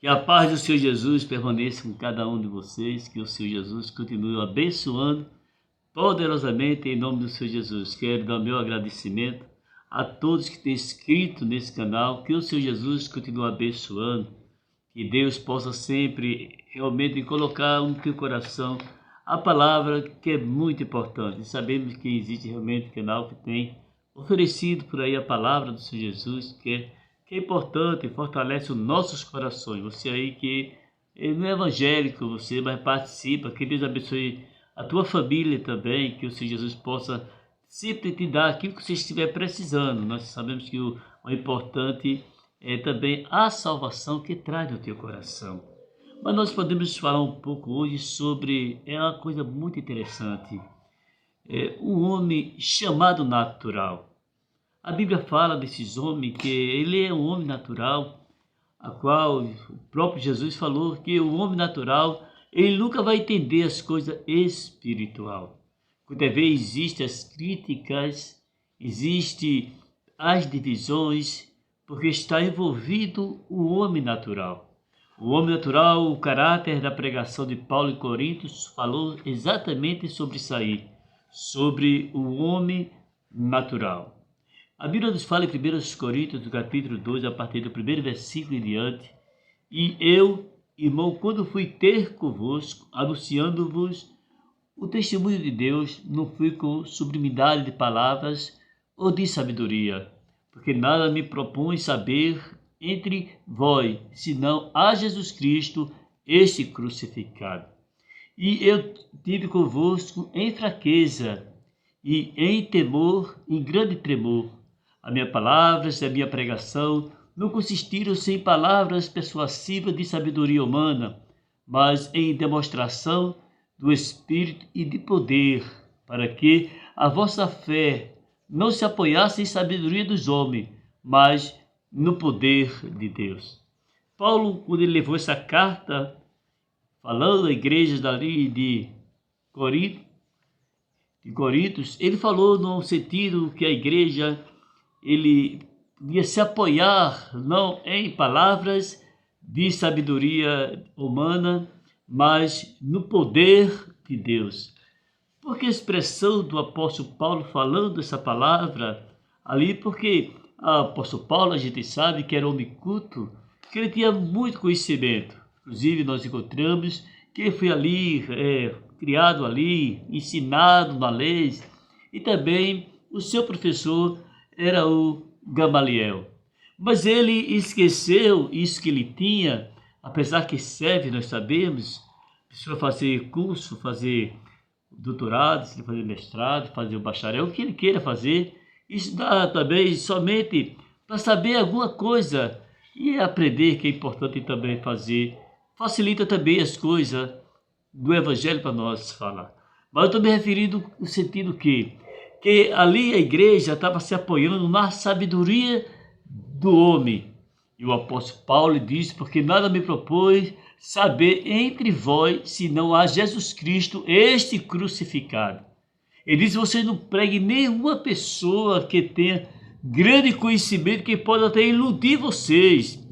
Que a paz do Senhor Jesus permaneça com cada um de vocês, que o Senhor Jesus continue abençoando poderosamente em nome do Senhor Jesus. Quero dar meu agradecimento a todos que têm inscrito nesse canal, que o Senhor Jesus continue abençoando, que Deus possa sempre realmente colocar no teu coração a palavra que é muito importante. Sabemos que existe realmente um canal que tem oferecido por aí a palavra do Senhor Jesus, que é importante e fortalece os nossos corações. Você aí que não é evangélico, você mas participa, que Deus abençoe a tua família também, que o Senhor Jesus possa sempre te dar aquilo que você estiver precisando. Nós sabemos que o importante é também a salvação que traz no teu coração. Mas nós podemos falar um pouco hoje sobre uma coisa muito interessante, um homem chamado natural. A Bíblia fala desses homens que ele é um homem natural, a qual o próprio Jesus falou que o homem natural ele nunca vai entender as coisas espiritual. Quando existem as críticas, existem as divisões, porque está envolvido o homem natural. O homem natural, o caráter da pregação de Paulo em Coríntios falou exatamente sobre isso aí, sobre o homem natural. A Bíblia nos fala em 1 Coríntios, do capítulo 2, a partir do primeiro versículo em diante, e eu, irmão, quando fui ter convosco, anunciando-vos o testemunho de Deus, não fui com sublimidade de palavras ou de sabedoria, porque nada me propõe saber entre vós, senão a Jesus Cristo, este crucificado. E eu tive convosco em fraqueza e em temor, em grande tremor. As minhas palavras e a minha pregação não consistiram em palavras persuasivas de sabedoria humana, mas em demonstração do Espírito e de poder, para que a vossa fé não se apoiasse em sabedoria dos homens, mas no poder de Deus. Paulo, quando ele levou essa carta, falando à igreja dali de Coríntios, ele falou no sentido que a igreja ele ia se apoiar não em palavras de sabedoria humana, mas no poder de Deus. Porque a expressão do apóstolo Paulo falando essa palavra ali, porque o apóstolo Paulo, a gente sabe que era homem culto, que ele tinha muito conhecimento. Inclusive nós encontramos que ele foi ali, criado ali, ensinado na lei, e também o seu professor era o Gamaliel. Mas ele esqueceu isso que ele tinha, apesar que serve, nós sabemos, precisa fazer curso, fazer doutorado, fazer mestrado, fazer o bacharel, o que ele queira fazer, estudar também somente para saber alguma coisa e aprender, que é importante também fazer, facilita também as coisas do Evangelho para nós falar. Mas eu estou me referindo no sentido que ali a igreja estava se apoiando na sabedoria do homem. E o apóstolo Paulo diz, porque nada me propôs saber entre vós, senão a Jesus Cristo, este crucificado. Ele diz, você não pregue nenhuma pessoa que tenha grande conhecimento, que pode até iludir vocês.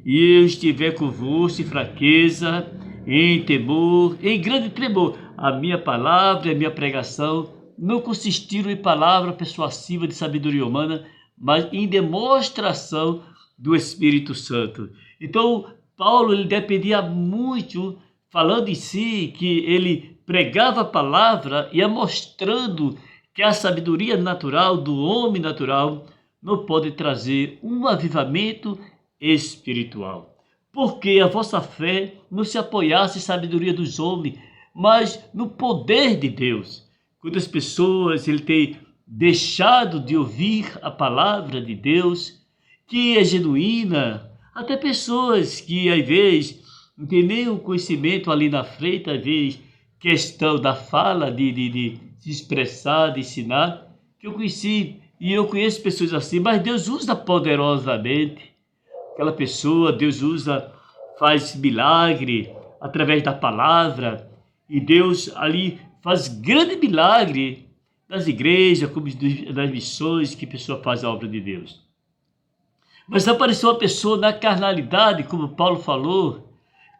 E eu estiver convosco em fraqueza, em temor, em grande tremor. A minha palavra e a minha pregação não consistiram em palavra persuasiva de sabedoria humana, mas em demonstração do Espírito Santo. Então, Paulo ele dependia muito, falando em si, que ele pregava a palavra e ia mostrando que a sabedoria natural do homem natural não pode trazer um avivamento espiritual. Porque a vossa fé não se apoiasse em sabedoria dos homens, mas no poder de Deus. Quantas pessoas ele tem deixado de ouvir a palavra de Deus, que é genuína, até pessoas que às vezes não tem nem o conhecimento ali na frente, às vezes questão da fala, de se expressar, de ensinar, que eu conheci e eu conheço pessoas assim, mas Deus usa poderosamente aquela pessoa, Deus usa, faz milagre através da palavra, e Deus ali faz grande milagre nas igrejas, como das missões que a pessoa faz a obra de Deus. Mas apareceu uma pessoa na carnalidade, como Paulo falou,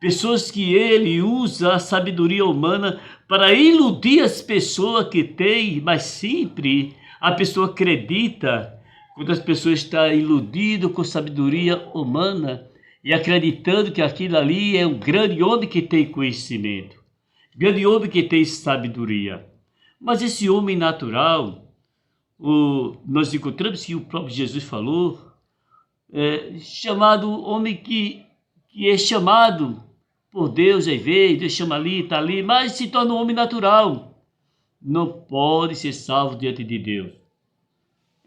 pessoas que ele usa a sabedoria humana para iludir as pessoas que têm, mas sempre a pessoa acredita, quando as pessoas estão iludidas com sabedoria humana e acreditando que aquilo ali é um grande homem que tem conhecimento, grande homem que tem sabedoria. Mas esse homem natural, nós encontramos que o próprio Jesus falou, chamado homem que é chamado por Deus, aí veio, Deus chama ali, está ali, mas se torna um homem natural. Não pode ser salvo diante de Deus.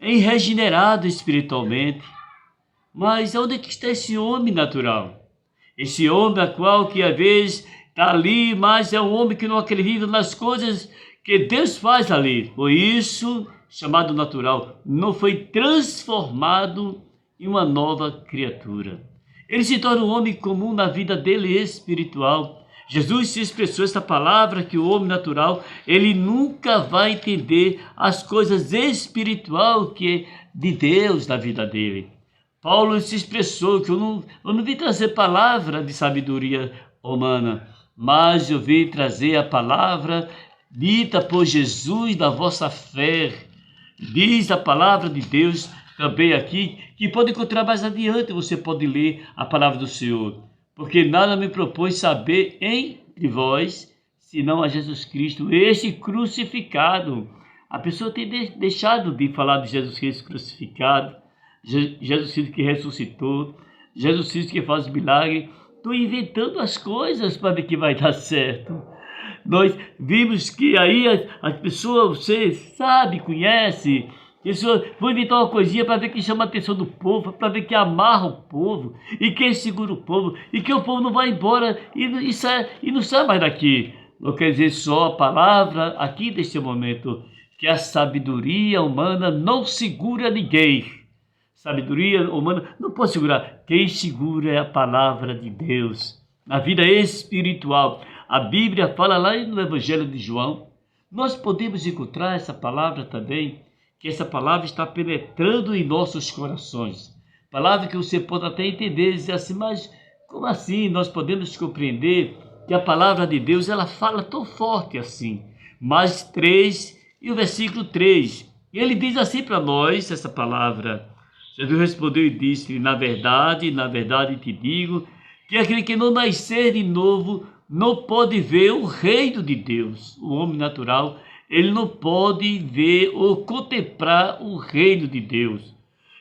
É regenerado espiritualmente. Mas onde é que está esse homem natural? Esse homem a qual que às vezes está ali, mas é um homem que não acredita nas coisas que Deus faz ali. Por isso, chamado natural, não foi transformado em uma nova criatura. Ele se torna um homem comum na vida dele espiritual. Jesus se expressou essa palavra que o homem natural, ele nunca vai entender as coisas espirituais que é de Deus na vida dele. Paulo se expressou que eu não vim trazer palavra de sabedoria humana, mas eu vim trazer a palavra dita por Jesus da vossa fé. Diz a palavra de Deus também aqui, que pode encontrar mais adiante, você pode ler a palavra do Senhor. Porque nada me propôs saber entre vós, senão a Jesus Cristo, este crucificado. A pessoa tem deixado de falar de Jesus Cristo crucificado, Jesus Cristo que ressuscitou, Jesus Cristo que faz milagre. Estou inventando as coisas para ver que vai dar certo. Nós vimos que aí as pessoas, você sabe, conhece, vou inventar uma coisinha para ver que chama a atenção do povo, para ver que amarra o povo, e quem segura o povo, e que o povo não vai embora e não sai mais daqui. Não quer dizer só a palavra aqui neste momento, que a sabedoria humana não segura ninguém. Sabedoria humana não pode segurar. Quem segura é a palavra de Deus. Na vida espiritual, a Bíblia fala lá no Evangelho de João, nós podemos encontrar essa palavra também, que essa palavra está penetrando em nossos corações. Palavra que você pode até entender e dizer assim, mas como assim nós podemos compreender que a palavra de Deus ela fala tão forte assim? Mais 3 e o versículo 3. E ele diz assim para nós, essa palavra. Jesus respondeu e disse, na verdade te digo, que aquele que não nascer de novo não pode ver o reino de Deus. O homem natural, ele não pode ver ou contemplar o reino de Deus.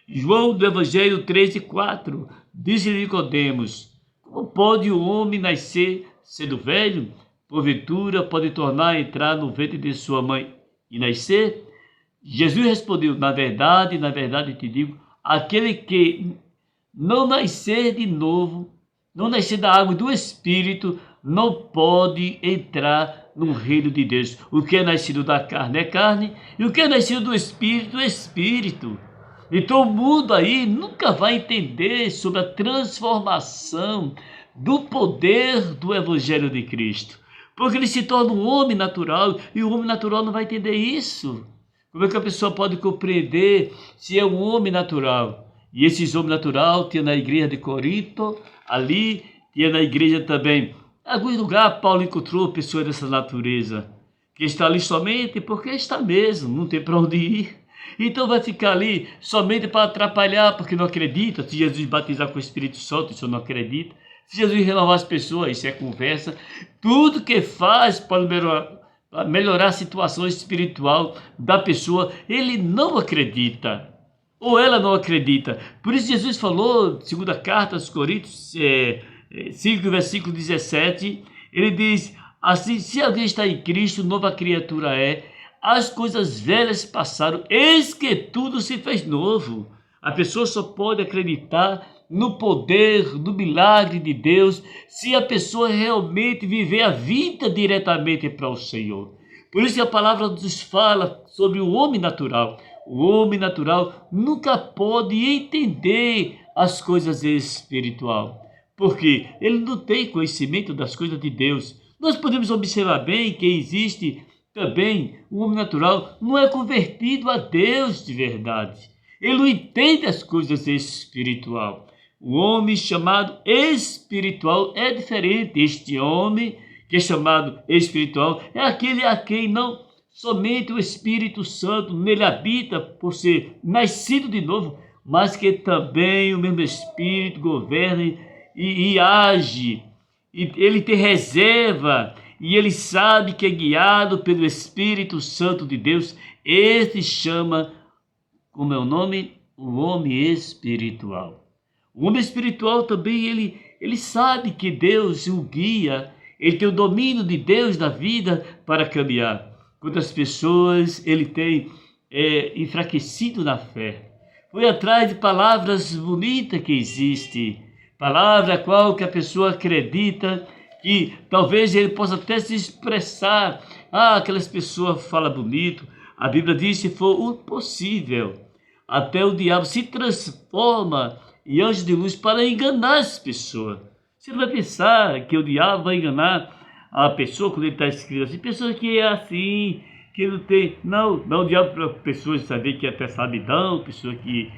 João do Evangelho 3:4 disse-lhe Nicodemos, como pode o homem nascer sendo velho? Porventura pode tornar a entrar no ventre de sua mãe e nascer? Jesus respondeu, na verdade te digo, aquele que não nascer de novo, não nascer da água e do Espírito, não pode entrar no reino de Deus. O que é nascido da carne é carne, e o que é nascido do Espírito é Espírito. Então o mundo aí nunca vai entender sobre a transformação do poder do Evangelho de Cristo. Porque ele se torna um homem natural, e o homem natural não vai entender isso. Como é que a pessoa pode compreender se é um homem natural? E esses homens natural tinha na igreja de Corinto, ali, tinha na igreja também. Em algum lugar Paulo encontrou pessoas dessa natureza, que está ali somente porque está mesmo, não tem para onde ir. Então vai ficar ali somente para atrapalhar, porque não acredita. Se Jesus batizar com o Espírito Santo, isso não acredita. Se Jesus renovar as pessoas, isso é conversa. Tudo que faz para melhorar a situação espiritual da pessoa, ele não acredita. Ou ela não acredita. Por isso Jesus falou, segunda carta aos Coríntios 5, versículo 17, ele diz, assim, se alguém está em Cristo, nova criatura é, as coisas velhas passaram, eis que tudo se fez novo. A pessoa só pode acreditar no poder, no milagre de Deus, se a pessoa realmente viver a vida diretamente para o Senhor. Por isso que a palavra nos fala sobre o homem natural. O homem natural nunca pode entender as coisas espirituais, porque ele não tem conhecimento das coisas de Deus. Nós podemos observar bem que existe também o homem natural não é convertido a Deus de verdade. Ele não entende as coisas espiritual. O homem chamado espiritual é diferente. Este homem que é chamado espiritual é aquele a quem não somente o Espírito Santo nele habita por ser nascido de novo, mas que também o mesmo Espírito governa e age. E ele tem reserva e ele sabe que é guiado pelo Espírito Santo de Deus. Esse chama, como é o nome? O homem espiritual. O homem espiritual também, ele sabe que Deus o guia, ele tem o domínio de Deus na vida para caminhar. Quantas pessoas ele tem enfraquecido na fé. Foi atrás de palavras bonitas que existem, palavra a qual que a pessoa acredita que talvez ele possa até se expressar. Aquelas pessoas falam bonito. A Bíblia diz, se for o possível, até o diabo se transforma em anjo de luz para enganar as pessoas. Você não vai pensar que o diabo vai enganar a pessoa quando ele está escrito assim, pessoa que é assim, que não tem... Não, o diabo para pessoas saber que é até sabidão, pessoa que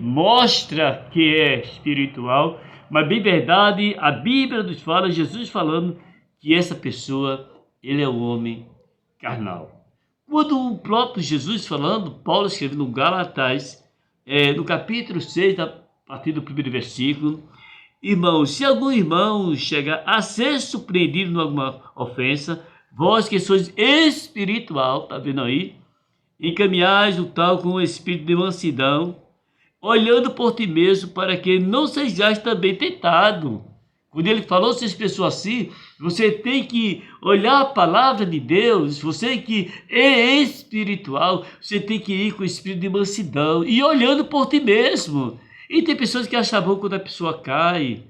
mostra que é espiritual, mas bem verdade, a Bíblia nos fala, Jesus falando que essa pessoa, ele é o homem carnal. Quando o próprio Jesus falando, Paulo escrevendo no Gálatas, no capítulo 6, a partir do primeiro versículo, irmãos, se algum irmão chegar a ser surpreendido em alguma ofensa, vós que sois espiritual, tá vendo aí? Encaminhais o tal com o espírito de mansidão, olhando por ti mesmo, para que não sejais também tentado. Quando ele falou, se expressou assim, você tem que olhar a palavra de Deus, você que é espiritual, você tem que ir com o espírito de mansidão e olhando por ti mesmo. E tem pessoas que acham bom quando a pessoa cai.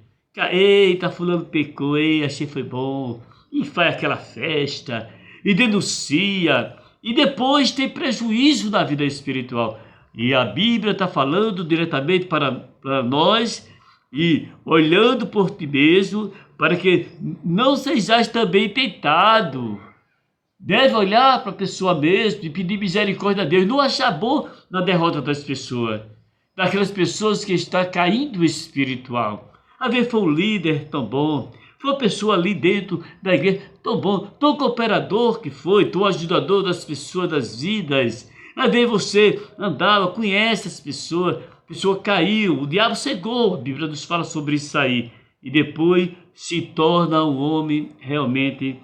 Eita, fulano pecou, achei foi bom. E faz aquela festa, e denuncia, e depois tem prejuízo na vida espiritual. E a Bíblia está falando diretamente para nós, e olhando por ti mesmo, para que não sejais também tentado. Deve olhar para a pessoa mesmo e pedir misericórdia a Deus. Não achar bom na derrota das pessoas. Daquelas pessoas que estão caindo espiritual. A ver, foi um líder tão bom, foi uma pessoa ali dentro da igreja tão bom, tão cooperador que foi, tão ajudador das pessoas, das vidas. A ver, você andava, conhece as pessoas, a pessoa caiu, o diabo cegou, a Bíblia nos fala sobre isso aí. E depois se torna um homem realmente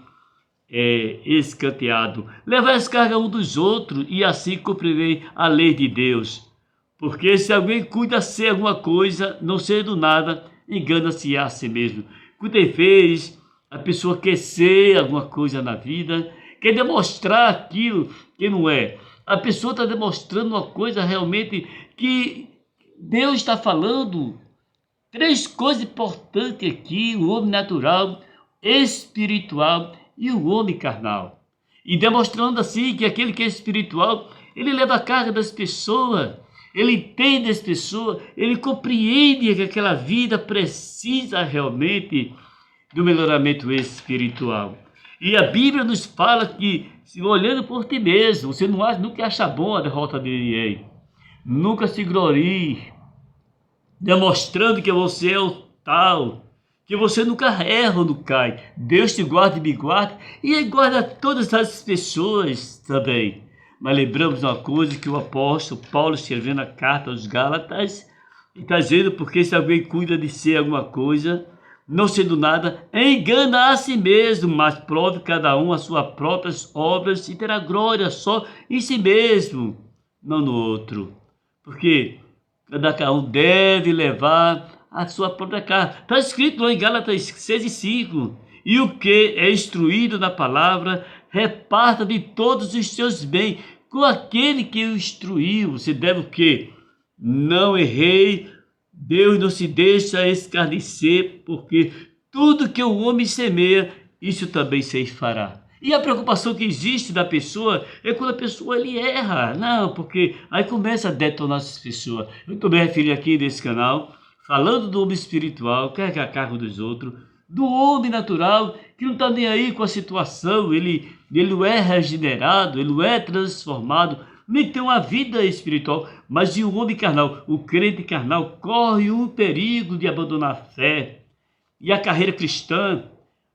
escanteado. Levai as cargas um dos outros e assim cumprirei a lei de Deus. Porque se alguém cuida ser alguma coisa, não sendo nada, engana-se a si mesmo. Quando fez, a pessoa quer ser alguma coisa na vida, quer demonstrar aquilo que não é. A pessoa está demonstrando uma coisa realmente que Deus está falando. 3 coisas importantes aqui: o homem natural, espiritual e o homem carnal. E demonstrando assim que aquele que é espiritual, ele leva a carga das pessoas. Ele entende as pessoas, ele compreende que aquela vida precisa realmente do melhoramento espiritual. E a Bíblia nos fala que, se olhando por ti mesmo, você nunca acha bom a derrota de ninguém. Nunca se glorie, demonstrando que você é o tal, que você nunca erra ou não cai. Deus te guarda e me guarda, e ele guarda todas as pessoas também. Mas lembramos uma coisa que o apóstolo Paulo, escrevendo a carta aos Gálatas, está dizendo: porque se alguém cuida de ser alguma coisa, não sendo nada, engana a si mesmo, mas prove cada um as suas próprias obras e terá glória só em si mesmo, não no outro. Porque cada um deve levar a sua própria carga. Está escrito lá em Gálatas 6:5. E o que é instruído na palavra, reparta de todos os seus bens com aquele que o instruiu. Você deve o quê? Não errei, Deus não se deixa escarnecer, porque tudo que o homem semeia, isso também se fará. E a preocupação que existe da pessoa é quando a pessoa ele erra. Não, porque aí começa a detonar essas pessoas. Eu estou me referindo aqui nesse canal, falando do homem espiritual, que é a cargo dos outros, do homem natural, que não está nem aí com a situação, ele não é regenerado, ele não é transformado, nem tem uma vida espiritual. Mas e o homem carnal, o crente carnal, corre o perigo de abandonar a fé e a carreira cristã.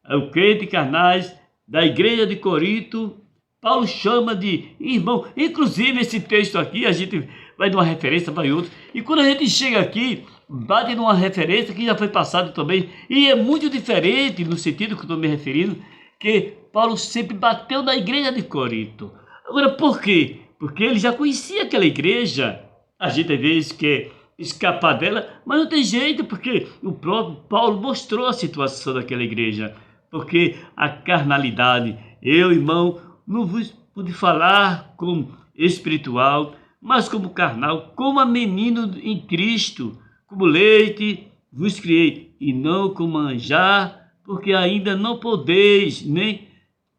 O crente carnais da igreja de Corinto, Paulo chama de irmão. Inclusive esse texto aqui, a gente vai de uma referência, vai outra. E quando a gente chega aqui, bate numa referência que já foi passado também. E é muito diferente no sentido que eu estou me referindo, que Paulo sempre bateu na igreja de Corinto. Agora, por quê? Porque ele já conhecia aquela igreja. A gente às vezes quer escapar dela, mas não tem jeito, porque o próprio Paulo mostrou a situação daquela igreja. Porque a carnalidade, eu, irmão, não vos pude falar como espiritual, mas como carnal, como a menino em Cristo, como leite vos criei, e não como manjar, porque ainda não podeis, nem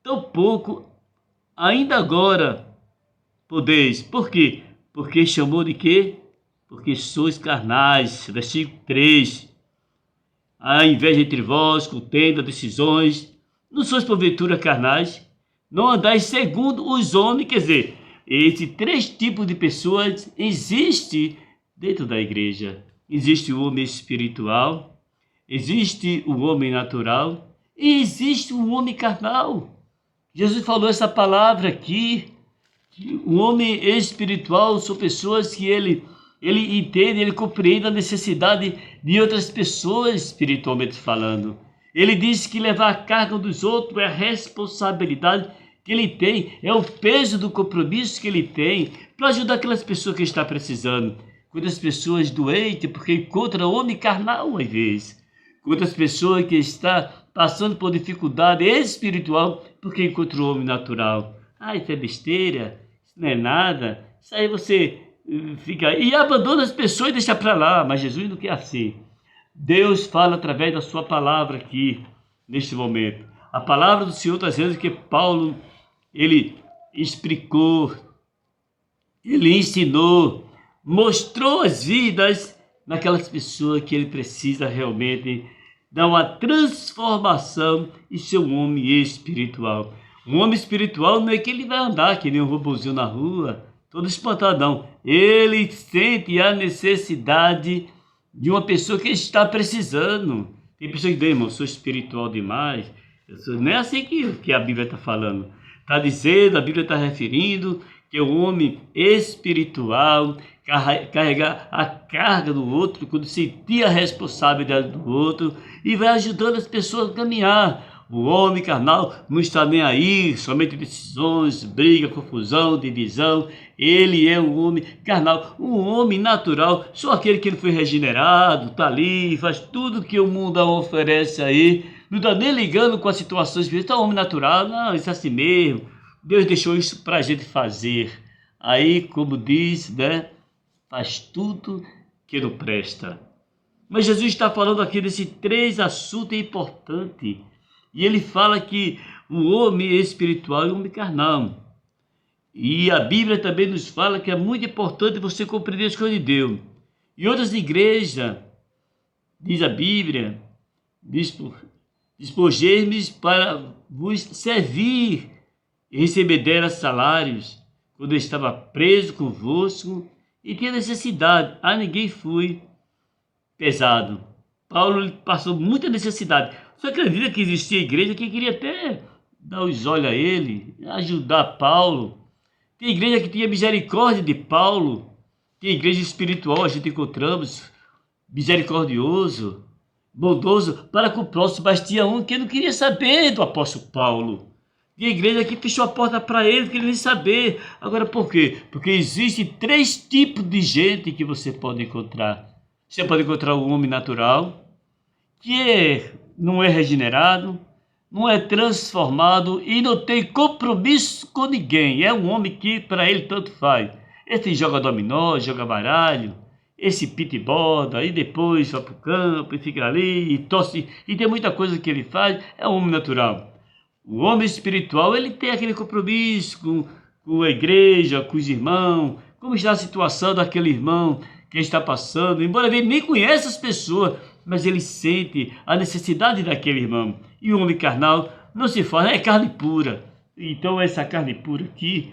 tampouco ainda agora podeis. Por quê? Porque chamou de quê? Porque sois carnais. Versículo 3. Há inveja entre vós, contenda, decisões. Não sois porventura carnais? Não andais segundo os homens. Quer dizer, esses três tipos de pessoas existem dentro da igreja. Existe o homem espiritual, existe o homem natural e existe o homem carnal. Jesus falou essa palavra aqui. O homem espiritual são pessoas que ele entende, ele compreende a necessidade de outras pessoas espiritualmente falando. Ele diz que levar a carga dos outros é a responsabilidade que ele tem, é o peso do compromisso que ele tem para ajudar aquelas pessoas que estão precisando. Quantas pessoas doentes porque encontram homem carnal às vezes. Quantas pessoas que estão passando por dificuldade espiritual porque encontram homem natural. Ah, isso é besteira, isso não é nada. Isso aí você fica e abandona as pessoas e deixa para lá. Mas Jesus não quer assim. Deus fala através da sua palavra aqui, neste momento. A palavra do Senhor está dizendo que Paulo, ele explicou, ele ensinou, mostrou as vidas naquelas pessoas que ele precisa realmente dar uma transformação e ser um homem espiritual. Um homem espiritual não é que ele vai andar que nem um robozinho na rua, todo espantado, não. Ele sente a necessidade de uma pessoa que está precisando. Tem pessoas que dizem, irmão, eu sou espiritual demais. Não é assim que a Bíblia está falando. Está dizendo, a Bíblia está referindo que o homem espiritual carregar a carga do outro, quando sentir a responsabilidade do outro e vai ajudando as pessoas a caminhar. O homem carnal não está nem aí, somente decisões, briga, confusão, divisão. Ele é um homem carnal, um homem natural, só aquele que ele foi regenerado, está ali, faz tudo que o mundo oferece aí, não está nem ligando com a situação espiritual, é um homem natural, não, isso é assim mesmo. Deus deixou isso para a gente fazer. Aí, como diz, né, faz tudo que não presta. Mas Jesus está falando aqui desses três assuntos importantes. E ele fala que o homem espiritual e o homem carnal. E a Bíblia também nos fala que é muito importante você compreender as coisas de Deus. E outras igrejas, diz a Bíblia, despojei-me para vos servir e receber dela salários, quando eu estava preso convosco e tinha necessidade. A ninguém fui pesado. Paulo passou muita necessidade. Você acredita que existia igreja que queria até dar os olhos a ele, ajudar Paulo? Tem igreja que tinha misericórdia de Paulo. Tem igreja espiritual, a gente encontramos, misericordioso, bondoso para com o próximo. Mas tinha um que não queria saber do apóstolo Paulo. Tinha igreja que fechou a porta para ele, não queria nem saber. Agora por quê? Porque existem três tipos de gente que você pode encontrar. Você pode encontrar o homem natural, que não é regenerado, não é transformado e não tem compromisso com ninguém. É um homem que para ele tanto faz. Esse joga dominó, joga baralho, esse pitiboda, e depois vai para o campo e fica ali e torce. E tem muita coisa que ele faz, é um homem natural. O homem espiritual, ele tem aquele compromisso com a igreja, com os irmãos, como está a situação daquele irmão que está passando, embora ele nem conheça as pessoas, mas ele sente a necessidade daquele irmão. E o homem carnal não se fala, é carne pura. Então essa carne pura aqui,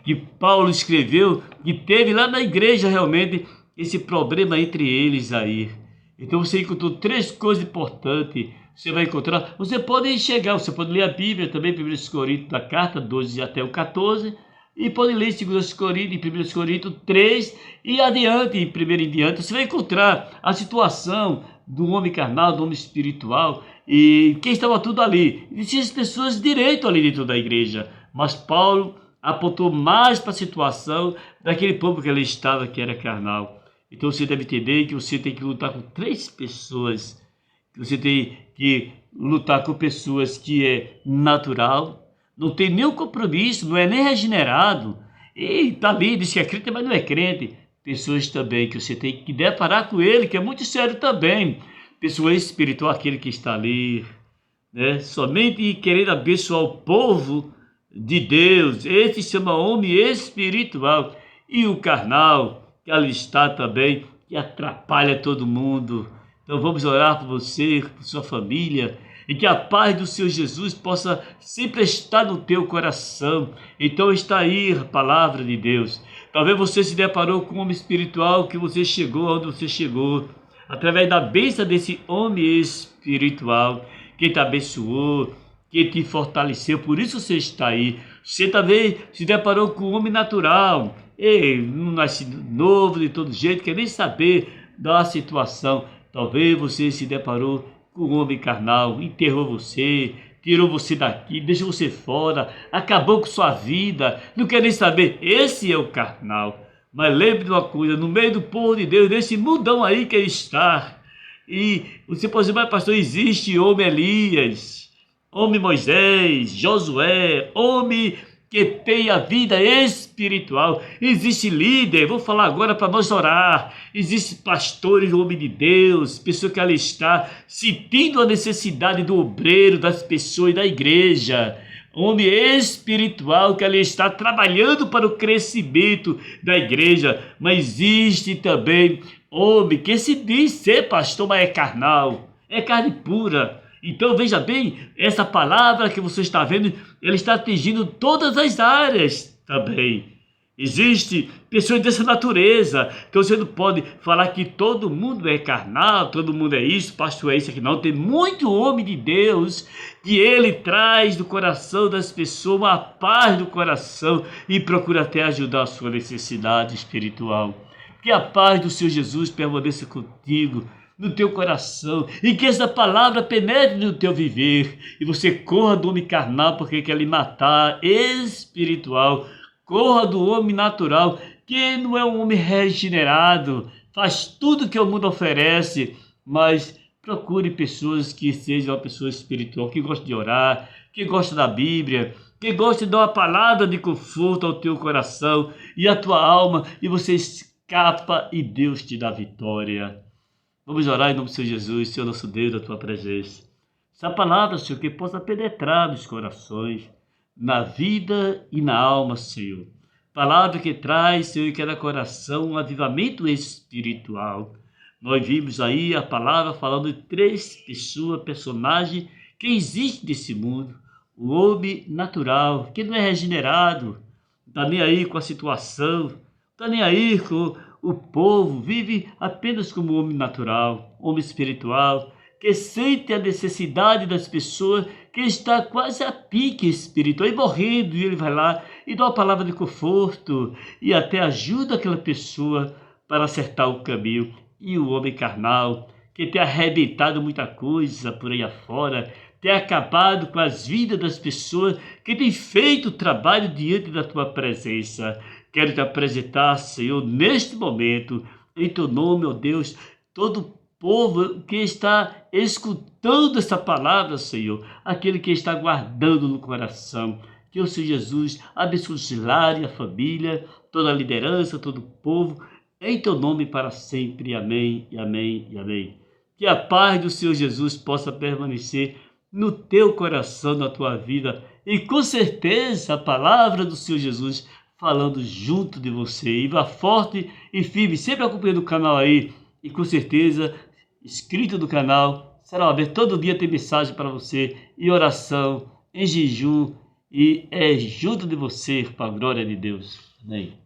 que Paulo escreveu, que teve lá na igreja realmente esse problema entre eles aí. Então você encontrou três coisas importantes. Você vai encontrar, você pode enxergar, você pode ler a Bíblia também, 1 Coríntios, da carta 12 até o 14, e pode ler 2 Coríntios, 1 Coríntios 3, e adiante, em primeiro em diante, você vai encontrar a situação do homem carnal, do homem espiritual, e quem estava tudo ali. Existiam as pessoas direito ali dentro da igreja, mas Paulo apontou mais para a situação daquele povo que ele estava, que era carnal. Então você deve entender que você tem que lutar com três pessoas, que você tem que lutar com pessoas que é natural, não tem nenhum compromisso, não é nem regenerado, e está ali, diz que é crente, mas não é crente. Pessoas também que você tem que deparar com ele, que é muito sério também. Pessoa espiritual, aquele que está ali, né, somente querendo abençoar o povo de Deus. Esse se chama homem espiritual. E o carnal, que ali está também, que atrapalha todo mundo. Então vamos orar por você, por sua família, e que a paz do Senhor Jesus possa sempre estar no teu coração. Então está aí a palavra de Deus. Talvez você se deparou com um homem espiritual, que você chegou onde você chegou, através da bênção desse homem espiritual, que te abençoou, que te fortaleceu, por isso você está aí. Você talvez se deparou com um homem natural, não nasce novo de todo jeito, quer nem saber da situação. Talvez você se deparou com um homem carnal, enterrou você, tirou você daqui, deixou você fora, acabou com sua vida, não quer nem saber. Esse é o carnal. Mas lembre de uma coisa, no meio do povo de Deus, nesse mundão aí que ele está, e você pode dizer, mas pastor, existe homem Elias, homem Moisés, Josué, homem que tem a vida espiritual. Existe líder, vou falar agora para nós orar. Existe pastores, homem de Deus, pessoa que ali está sentindo a necessidade do obreiro, das pessoas da igreja. Homem espiritual que ali está trabalhando para o crescimento da igreja. Mas existe também homem que se diz ser pastor, mas é carnal, é carne pura. Então veja bem, essa palavra que você está vendo, ela está atingindo todas as áreas também. Existe pessoas dessa natureza, então você não pode falar que todo mundo é carnal, todo mundo é isso, pastor é isso aqui, não. Tem muito homem de Deus que ele traz do coração das pessoas a paz do coração e procura até ajudar a sua necessidade espiritual. Que a paz do Senhor Jesus permaneça contigo, no teu coração, e que essa palavra penetre no teu viver, e você corra do homem carnal, porque quer lhe matar, espiritual. Corra do homem natural, que não é um homem regenerado, faz tudo que o mundo oferece, mas procure pessoas que sejam uma pessoa espiritual, que gosta de orar, que gosta da Bíblia, que gosta de dar uma palavra de conforto ao teu coração e à tua alma, e você escapa e Deus te dá vitória. Vamos orar em nome do Senhor Jesus, Senhor nosso Deus, da tua presença. Essa palavra, Senhor, que possa penetrar nos corações, na vida e na alma, Senhor. Palavra que traz, Senhor, em cada coração um avivamento espiritual. Nós vimos aí a palavra falando de três pessoas, personagens que existem nesse mundo. O homem natural, que não é regenerado, não está nem aí com a situação, não está nem aí com o povo, vive apenas como homem natural, homem espiritual, que sente a necessidade das pessoas, que está quase a pique espiritual e morrendo, e ele vai lá e dá uma palavra de conforto e até ajuda aquela pessoa para acertar o caminho. E o homem carnal, que tem arrebentado muita coisa por aí afora, tem acabado com as vidas das pessoas, que tem feito o trabalho diante da tua presença. Quero te apresentar, Senhor, neste momento, em teu nome, ó Deus, todo povo que está escutando essa palavra, Senhor, aquele que está guardando no coração. Que o Senhor Jesus abençoe o lar e a família, toda a liderança, todo o povo, em teu nome para sempre. Amém, e amém, e amém. Que a paz do Senhor Jesus possa permanecer no teu coração, na tua vida, e com certeza a palavra do Senhor Jesus falando junto de você. E vá forte e firme, sempre acompanhando o canal aí, e com certeza inscrito no canal, será uma vez, todo dia tem mensagem para você, e oração, em jejum, e é junto de você, para a glória de Deus. Amém.